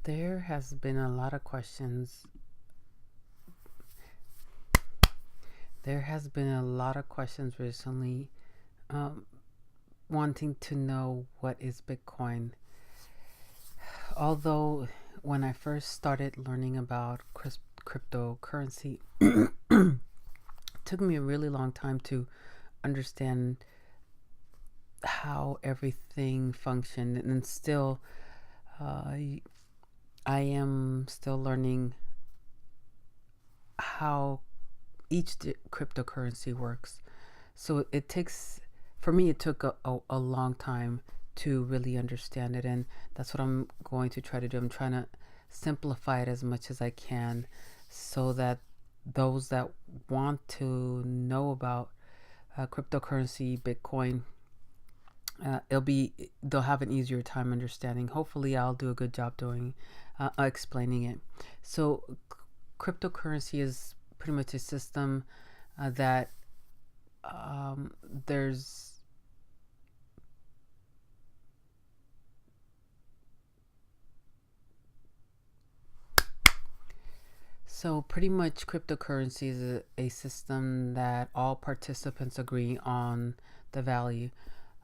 There has been a lot of questions. There has been a lot of questions recently, um, wanting to know what is Bitcoin. Although, when I first started learning about cryptocurrency, it took me a really long time to understand how everything functioned, and still, uh, I am still learning how each cryptocurrency works. So it takes, for me, it took a long time to really understand it. And that's what I'm going to try to do. I'm trying to simplify it as much as I can so that those that want to know about cryptocurrency, Bitcoin, they'll have an easier time understanding. Hopefully, I'll do a good job doing explaining it. So, cryptocurrency is pretty much a system that um, there's so pretty much cryptocurrency is a system that all participants agree on the value.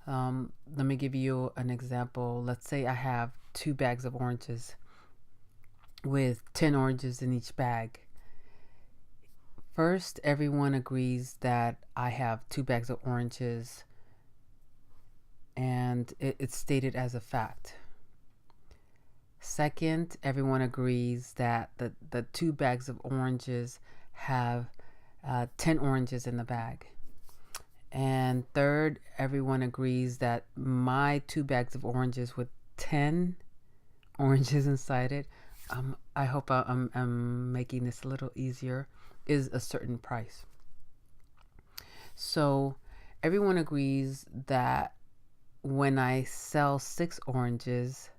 Let me give you an example. Let's say I have two bags of oranges with 10 oranges in each bag. First, everyone agrees that I have two bags of oranges, and it's stated as a fact. Second, everyone agrees that the two bags of oranges have 10 oranges in the bag. And third, everyone agrees that my two bags of oranges with 10 oranges inside it, I hope I'm making this a little easier, is a certain price. So everyone agrees that when I sell 6 oranges,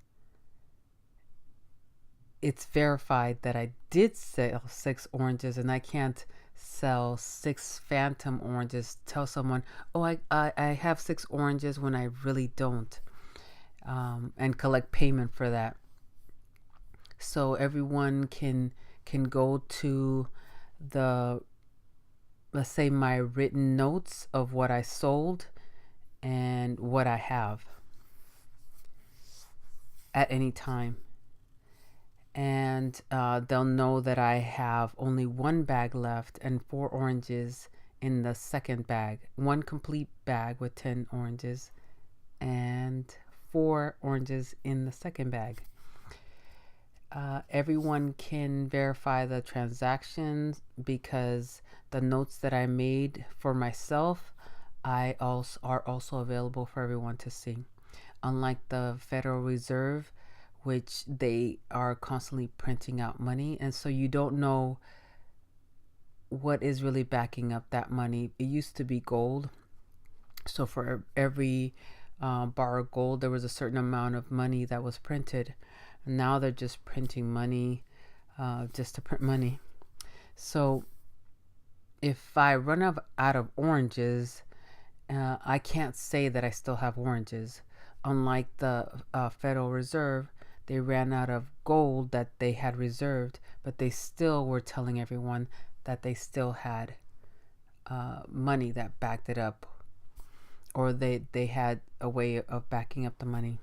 it's verified that I did sell 6 oranges, and I can't sell 6 phantom oranges, tell someone, oh, I have 6 oranges when I really don't, and collect payment for that. So everyone can go to the, let's say, my written notes of what I sold and what I have at any time. And they'll know that I have only one bag left and 4 oranges in the second bag. One complete bag with 10 oranges and 4 oranges in the second bag. Everyone can verify the transactions because the notes that I made for myself are also available for everyone to see. Unlike the Federal Reserve, which they are constantly printing out money, and so you don't know what is really backing up that money. It used to be gold, so for every bar of gold, there was a certain amount of money that was printed. Now they're just printing money just to print money. So if I run out of oranges, I can't say that I still have oranges. Unlike the Federal Reserve, they ran out of gold that they had reserved, but they still were telling everyone that they still had money that backed it up, or they had a way of backing up the money.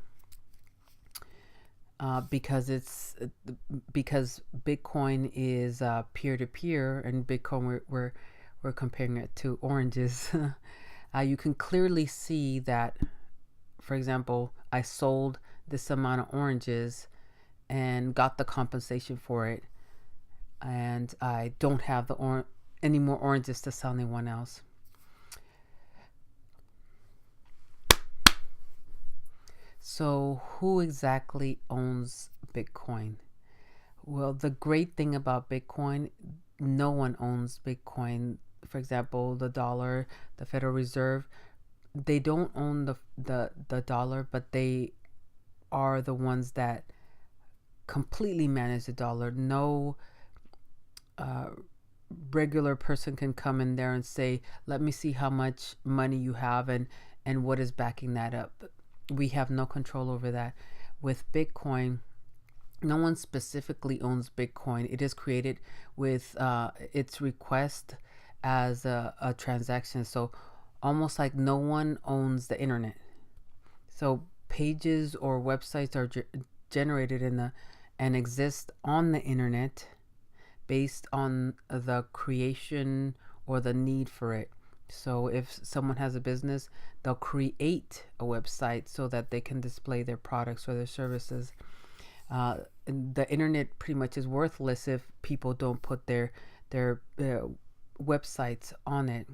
Because Bitcoin is peer to peer, and Bitcoin we're comparing it to oranges. You can clearly see that, for example, I sold this amount of oranges and got the compensation for it, and I don't have any more oranges to sell anyone else. So, who exactly owns Bitcoin? Well, the great thing about Bitcoin, no one owns Bitcoin. For example, the dollar, the Federal Reserve, they don't own the dollar, but they are the ones that completely manage the dollar. No uh, regular person can come in there and say, let me see how much money you have and what is backing that up. We have no control over that. With Bitcoin, No one specifically owns Bitcoin. It is created with its request as a transaction. So almost like no one owns the internet. So pages or websites are generated in the and exist on the internet based on the creation or the need for it. So if someone has a business, they'll create a website so that they can display their products or their services. The internet pretty much is worthless if people don't put their websites on it,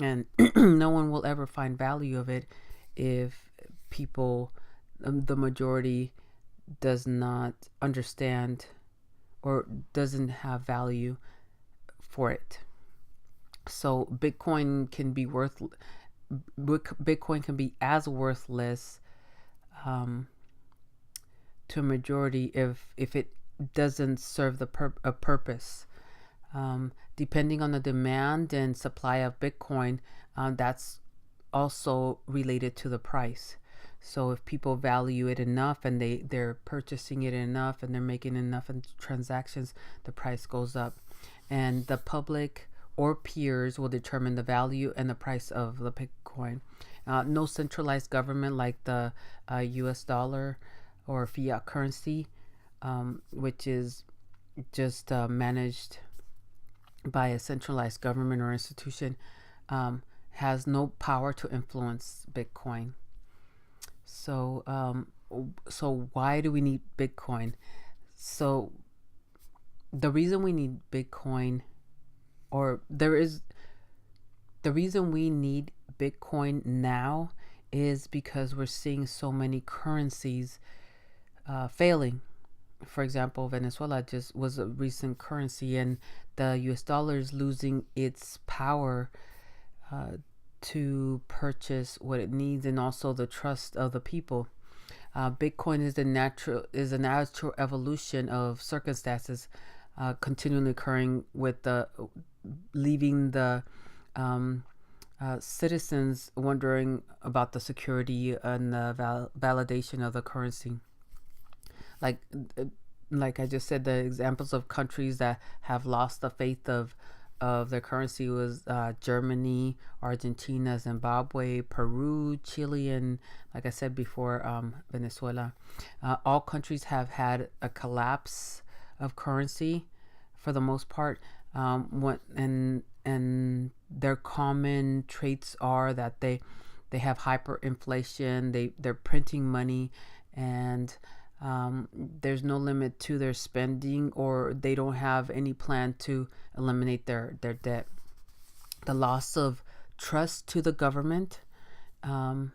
and no one will ever find value of it if people, the majority, does not understand or doesn't have value for it. So Bitcoin can be as worthless um, to a majority if it doesn't serve a purpose. Depending on the demand and supply of Bitcoin, that's also related to the price. So if people value it enough and they're purchasing it enough and they're making enough transactions, the price goes up. And the public or peers will determine the value and the price of the Bitcoin. No centralized government like the US dollar or fiat currency, which is just managed by a centralized government or institution, has no power to influence Bitcoin. So why do we need Bitcoin? So the reason we need Bitcoin, or there is the reason we need Bitcoin now, is because we're seeing so many currencies failing. For example, Venezuela just was a recent currency, and the US dollar is losing its power to purchase what it needs, and also the trust of the people. Bitcoin is a natural evolution of circumstances continually occurring with the leaving the citizens wondering about the security and the validation of the currency. Like like I just said, the examples of countries that have lost the faith of their currency was Germany, Argentina, Zimbabwe, Peru, Chile, and like I said before, Venezuela. All countries have had a collapse of currency for the most part. And their common traits are that they have hyperinflation. They're printing money, and there's no limit to their spending, or they don't have any plan to eliminate their debt. The loss of trust to the government, and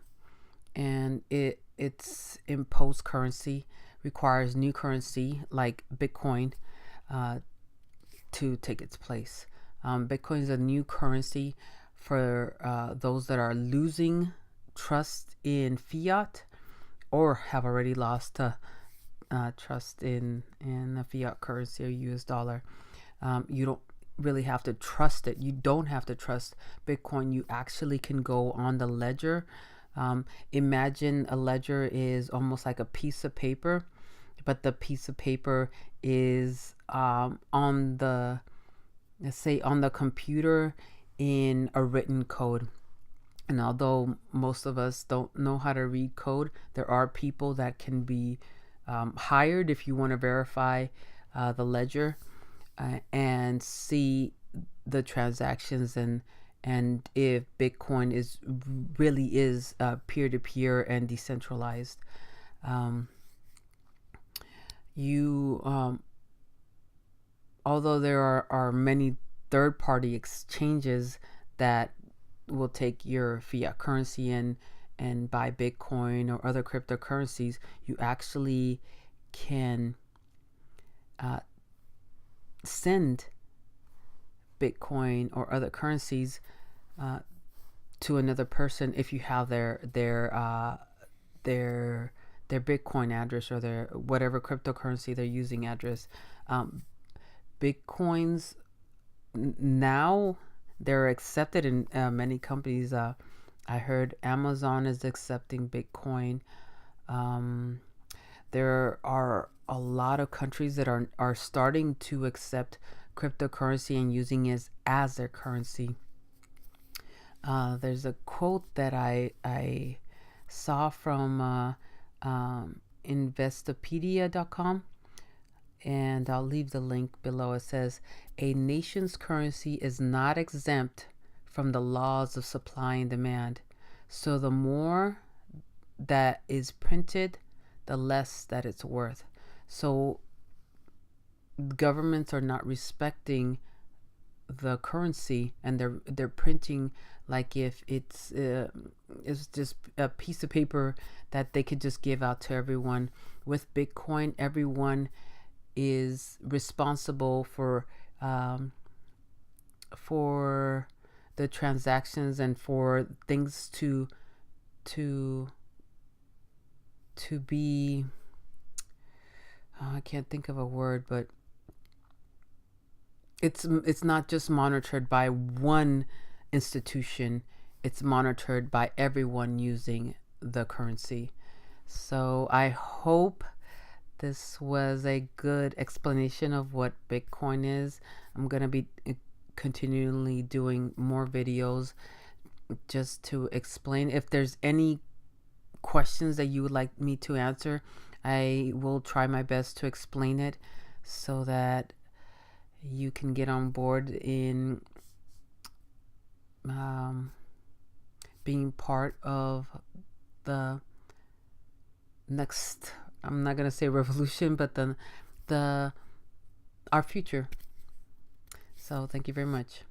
its imposed currency requires new currency like Bitcoin to take its place. Bitcoin is a new currency for those that are losing trust in fiat or have already lost trust in a fiat currency or US dollar. You don't really have to trust it. You don't have to trust Bitcoin. You actually can go on the ledger. Imagine a ledger is almost like a piece of paper, but the piece of paper is on the, let's say, on the computer in a written code. And although most of us don't know how to read code, there are people that can be hired if you want to verify the ledger and see the transactions, and if Bitcoin really is peer-to-peer and decentralized. You although there are many third-party exchanges that will take your fiat currency and buy Bitcoin or other cryptocurrencies, you actually can send Bitcoin or other currencies to another person if you have their Bitcoin address or their whatever cryptocurrency they're using address. Bitcoins now, they're accepted in many companies. I heard Amazon is accepting Bitcoin. There are a lot of countries that are starting to accept cryptocurrency and using it as their currency. There's a quote that I saw from Investopedia.com, and I'll leave the link below. It says, "A nation's currency is not exempt from the laws of supply and demand. So the more that is printed, the less that it's worth." So governments are not respecting the currency, and they're printing like if it's just a piece of paper that they could just give out to everyone. With Bitcoin, everyone is responsible for the transactions and for things to be, I can't think of a word, but it's not just monitored by one institution, it's monitored by everyone using the currency. So I hope this was a good explanation of what Bitcoin is. I'm going to be continually doing more videos just to explain. If there's any questions that you would like me to answer, I will try my best to explain it so that you can get on board in being part of the next, I'm not going to say revolution, but the our future. So thank you very much.